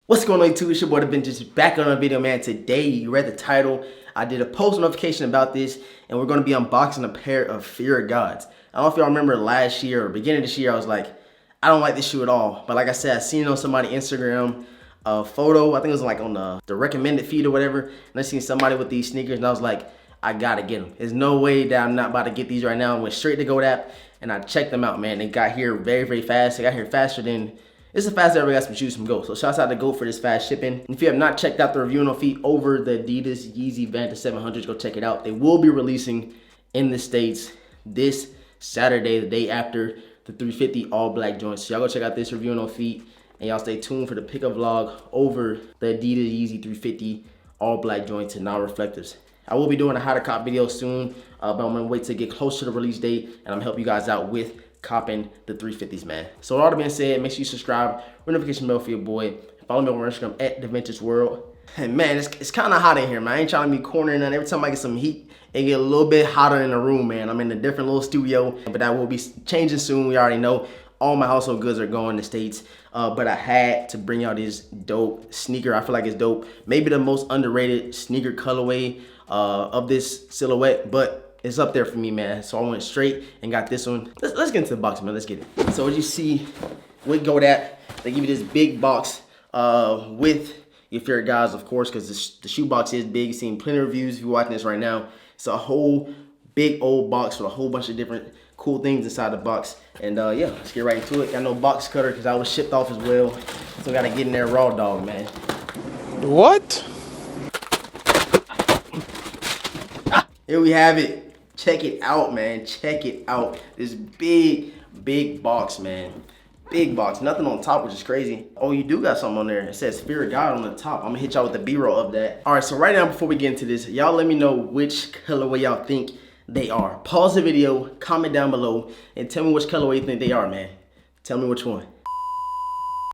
What's going on YouTube? It's your boy The Vintage back on a video, man. Today, you read the title. I did a post notification about this, and we're going to be unboxing a pair of Fear of Gods. I don't know if y'all remember last year or beginning of this year, I was like, I don't like this shoe at all. But like I said, I seen it on somebody's Instagram photo. I think it was like on the recommended feed or whatever. And I seen somebody with these sneakers, and I was like, I gotta get them. There's no way that I'm not about to get these right now. I went straight to GOAT app, and I checked them out, man. They got here very, very fast. They got here faster than... This is the fastest I ever got some shoes from GOAT. So shouts out to GOAT for this fast shipping. And if you have not checked out the review on feet over the Adidas Yeezy Vantage 700s, go check it out. They will be releasing in the States this Saturday, the day after the 350 all black joints. So y'all go check out this review on feet, and y'all stay tuned for the pickup vlog over the Adidas Yeezy 350 all black joints and non-reflectives. I will be doing a how to cop video soon, but I'm gonna wait to get closer to the release date, and I'm gonna help you guys out with copping the 350s, man. So with all that being said, make sure you subscribe, ring notification bell for your boy. Follow me over Instagram at The Vintage World. And man, it's kind of hot in here, man. I ain't trying to be cornering none. Every time I get some heat, it get a little bit hotter in the room, man. I'm in a different little studio, but that will be changing soon. We already know all my household goods are going to States, but I had to bring out this dope sneaker. I feel like it's dope. Maybe the most underrated sneaker colorway of this silhouette, but it's up there for me, man. So I went straight and got this one. Let's get into the box, man. Let's get it. So as you see with GOAT app, they give you this big box with your Fear Gods, of course, because the shoe box is big. You've seen plenty of reviews if you're watching this right now. It's a whole big old box with a whole bunch of different cool things inside the box. And yeah, let's get right into it. Got no box cutter because I was shipped off as well. So I gotta get in there raw dog, man. What? Here we have it. Check it out, man. Check it out. This big box, man. Big box. Nothing on top, which is crazy. Oh, you do got something on there. It says Fear of God on the top. I'm gonna hit y'all with the B-roll of that. All right, so right now, before we get into this, y'all let me know which colorway y'all think they are. Pause the video, comment down below, and tell me which colorway you think they are, man. Tell me which one.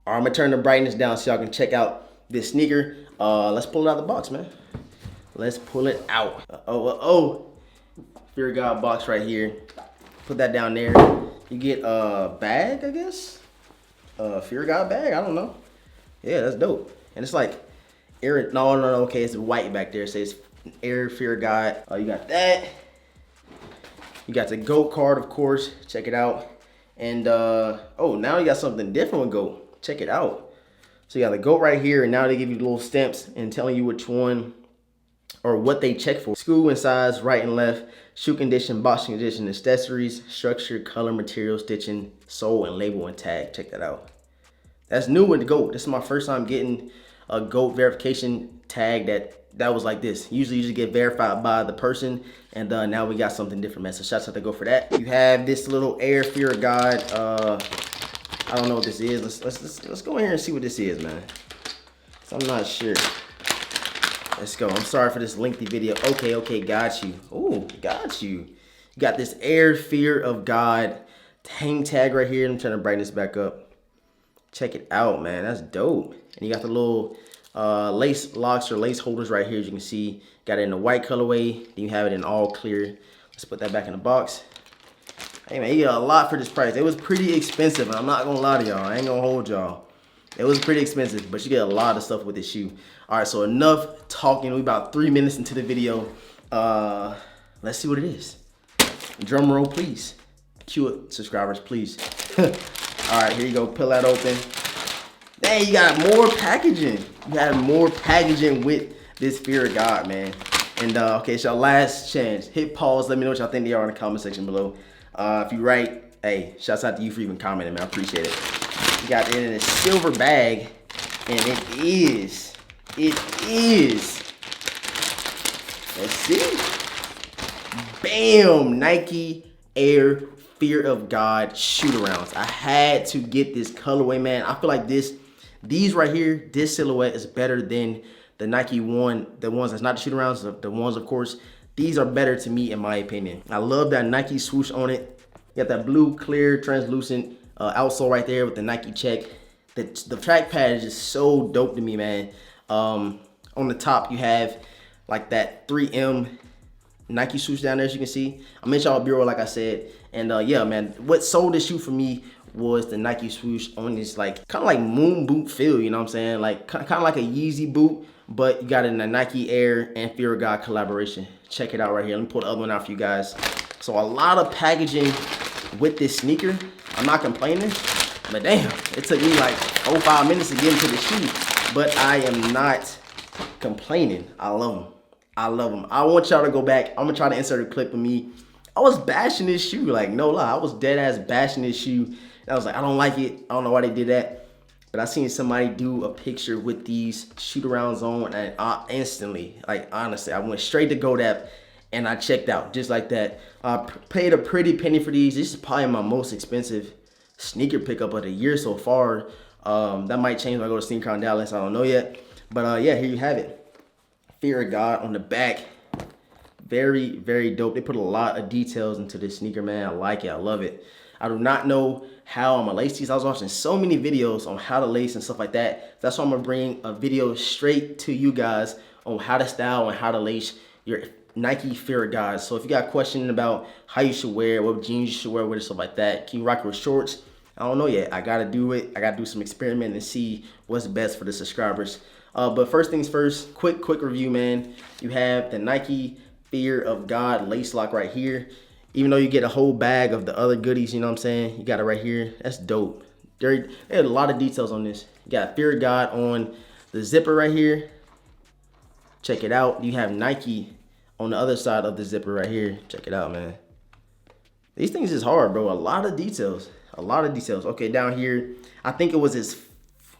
All right, I'm gonna turn the brightness down so y'all can check out this sneaker. Let's pull it out of the box, man. Let's pull it out. Oh. Fear of God box right here. Put that down there. You get a bag, I guess. Fear of God bag. I don't know. Yeah, that's dope. And it's like air. No. Okay, it's white back there. It says Air Fear of God. You got that. You got the GOAT card, of course. Check it out. And oh, now you got something different with GOAT. Check it out. So you got the GOAT right here, and now they give you little stamps and telling you which one or what they check for. School and size, right and left, shoe condition, box condition, accessories, structure, color, material, stitching, sole, and label and tag. Check that out. That's new with the GOAT. This is my first time getting a GOAT verification tag that was like this. Usually you just get verified by the person, and now we got something different, man. So shouts out to GOAT for that. You have this little Air Fear of God. I don't know what this is. Let's go in here and see what this is, man. So I'm not sure. Let's go. I'm sorry for this lengthy video. Okay, got you. Ooh, got you. You got this Air Fear of God hang tag right here. I'm trying to brighten this back up. Check it out, man. That's dope. And you got the little lace locks or lace holders right here, as you can see. Got it in the white colorway. Then you have it in all clear. Let's put that back in the box. Hey, man, you got a lot for this price. It was pretty expensive, and I'm not going to lie to y'all. I ain't going to hold y'all. It was pretty expensive, but you get a lot of stuff with this shoe. All right, so enough talking. We're about 3 minutes into the video. Let's see what it is. Drum roll, please. Cue it, subscribers, please. All right, here you go. Peel that open. Dang, you got more packaging. You got more packaging with this Fear of God, man. And okay, it's your last chance. Hit pause. Let me know what y'all think they are in the comment section below. If you write, hey, shouts out to you for even commenting, man. I appreciate it. You got it in a silver bag, and it is, let's see, bam, Nike Air Fear of God shoot-arounds. I had to get this colorway, man. I feel like these right here, this silhouette is better than the Nike one, the ones that's not the shoot-arounds, the ones, of course. These are better to me, in my opinion. I love that Nike swoosh on it. You got that blue, clear, translucent outsole right there with the Nike check. The trackpad is just so dope to me, man. On the top, you have like that 3M Nike swoosh down there, as you can see. I mentioned y'all B-roll, like I said. And yeah, man, what sold this shoe for me was the Nike swoosh on this like kind of like moon boot feel, you know what I'm saying? Like kind of like a Yeezy boot, but you got it in a Nike Air and Fear of God collaboration. Check it out right here. Let me pull the other one out for you guys. So a lot of packaging with this sneaker. I'm not complaining, but damn, it took me like 5 minutes to get into the shoe. But I am not complaining. I love them. I love them. I want y'all to go back. I'm gonna try to insert a clip of me. I was bashing this shoe, like no lie. I was dead ass bashing this shoe. And I was like, I don't like it. I don't know why they did that. But I seen somebody do a picture with these shoot arounds on, and I instantly, like honestly, I went straight to GoDaddy and I checked out just like that. I paid a pretty penny for these. This is probably my most expensive sneaker pickup of the year so far. That might change when I go to SneakerCon Dallas. I don't know yet. But yeah, here you have it. Fear of God on the back. Very, very dope. They put a lot of details into this sneaker, man. I like it. I love it. I do not know how I'm gonna lace these. I was watching so many videos on how to lace and stuff like that. That's why I'm gonna bring a video straight to you guys on how to style and how to lace your Nike Fear of God. So if you got a question about how you should wear, what jeans you should wear with it, stuff like that, can you rock it with shorts? I don't know yet. I gotta do it. I gotta do some experiment and see what's best for the subscribers. But first things first, quick review, man. You have the Nike Fear of God lace lock right here. Even though you get a whole bag of the other goodies, you know what I'm saying? You got it right here. That's dope. There are a lot of details on this. You got Fear of God on the zipper right here. Check it out. You have Nike on the other side of the zipper right here. Check it out, man. These things is hard, bro. A lot of details. A lot of details. Okay, down here, I think it was his,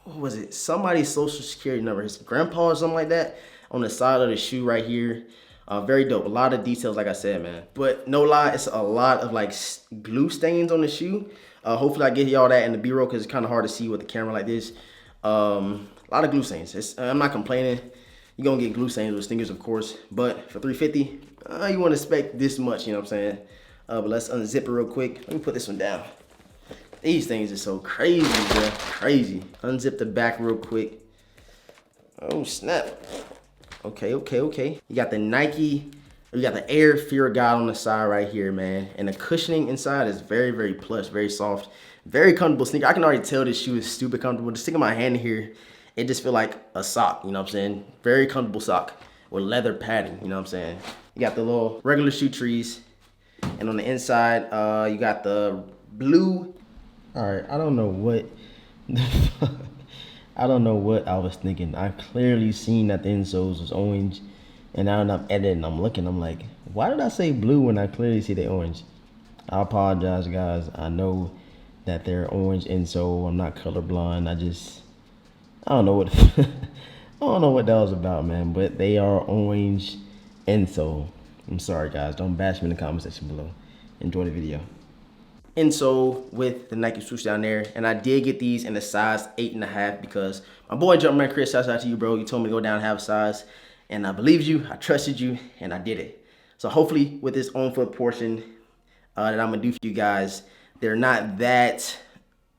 what was it? Somebody's social security number, his grandpa or something like that, on the side of the shoe right here. Very dope. A lot of details, like I said, man. But no lie, it's a lot of like glue stains on the shoe. Hopefully I get y'all that in the B-roll because it's kind of hard to see with the camera like this. A lot of glue stains. I'm not complaining. You're going to get glue stains with sneakers, of course. But for $350, you want to expect this much, you know what I'm saying? But let's unzip it real quick. Let me put this one down. These things are so crazy, bro. Crazy. Unzip the back real quick. Oh, snap. Okay. You got the Nike, you got the Air Fear of God on the side right here, man. And the cushioning inside is very, very plush, very soft, very comfortable sneaker. I can already tell this shoe is super comfortable. Just sticking my hand here, it just feel like a sock, you know what I'm saying? Very comfortable sock with leather padding, you know what I'm saying? You got the little regular shoe trees. And on the inside, you got the blue. All right, I don't know what I don't know what I was thinking. I clearly seen that the insoles was orange, and now I'm editing, I'm looking, I'm like, why did I say blue when I clearly see the orange? I apologize, guys. I know that they're orange insole. I'm not colorblind. I don't know what I don't know what that was about, man. But they are orange insole. I'm sorry, guys. Don't bash me in the comment section below. Enjoy the video. Insole with the Nike swoosh down there, and I did get these in a size 8.5 because my boy Jumpman Chris, shouts out to you, bro. You told me to go down and have a size, and I believed you, I trusted you, and I did it. So hopefully with this on foot portion that I'm gonna do for you guys, they're not that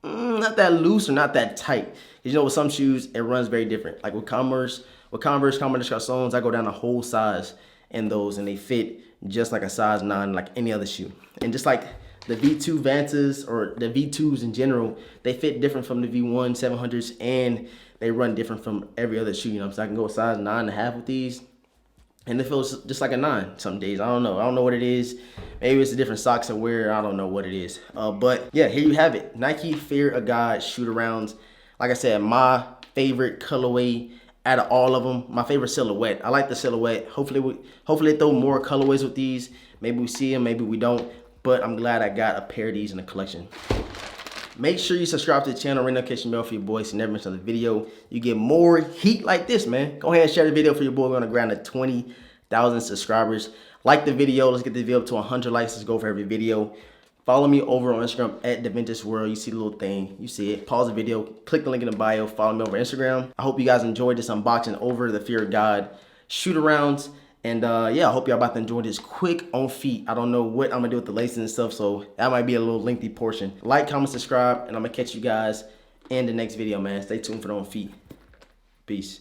loose or not that tight. You know, with some shoes it runs very different. Like with Converse Garçons, I go down a whole size in those, and they fit just like a size 9, like any other shoe. And just like the V2 Vantas or the V2s in general, they fit different from the V1 700s, and they run different from every other shoe, you know. So I can go a size 9.5 with these, and it feels just like a 9 some days. I don't know what it is. Maybe it's the different socks I wear. I don't know what it is. But yeah, here you have it. Nike Fear of God shoot-arounds. Like I said, my favorite colorway out of all of them. My favorite silhouette. I like the silhouette. Hopefully they throw more colorways with these. Maybe we see them, maybe we don't. But I'm glad I got a pair of these in the collection. Make sure you subscribe to the channel, ring notification bell for your boys so you never miss another video. You get more heat like this, man. Go ahead and share the video for your boy. We're on the ground at 20,000 subscribers. Like the video. Let's get the video up to 100 likes. Let's go for every video. Follow me over on Instagram at DaVintageWorld. You see the little thing. You see it. Pause the video. Click the link in the bio. Follow me over Instagram. I hope you guys enjoyed this unboxing over the Fear of God shoot-arounds. And yeah, I hope y'all about to enjoy this quick on feet. I don't know what I'm gonna do with the laces and stuff, so that might be a little lengthy portion. Like, comment, subscribe, and I'm gonna catch you guys in the next video, man. Stay tuned for the on feet. Peace.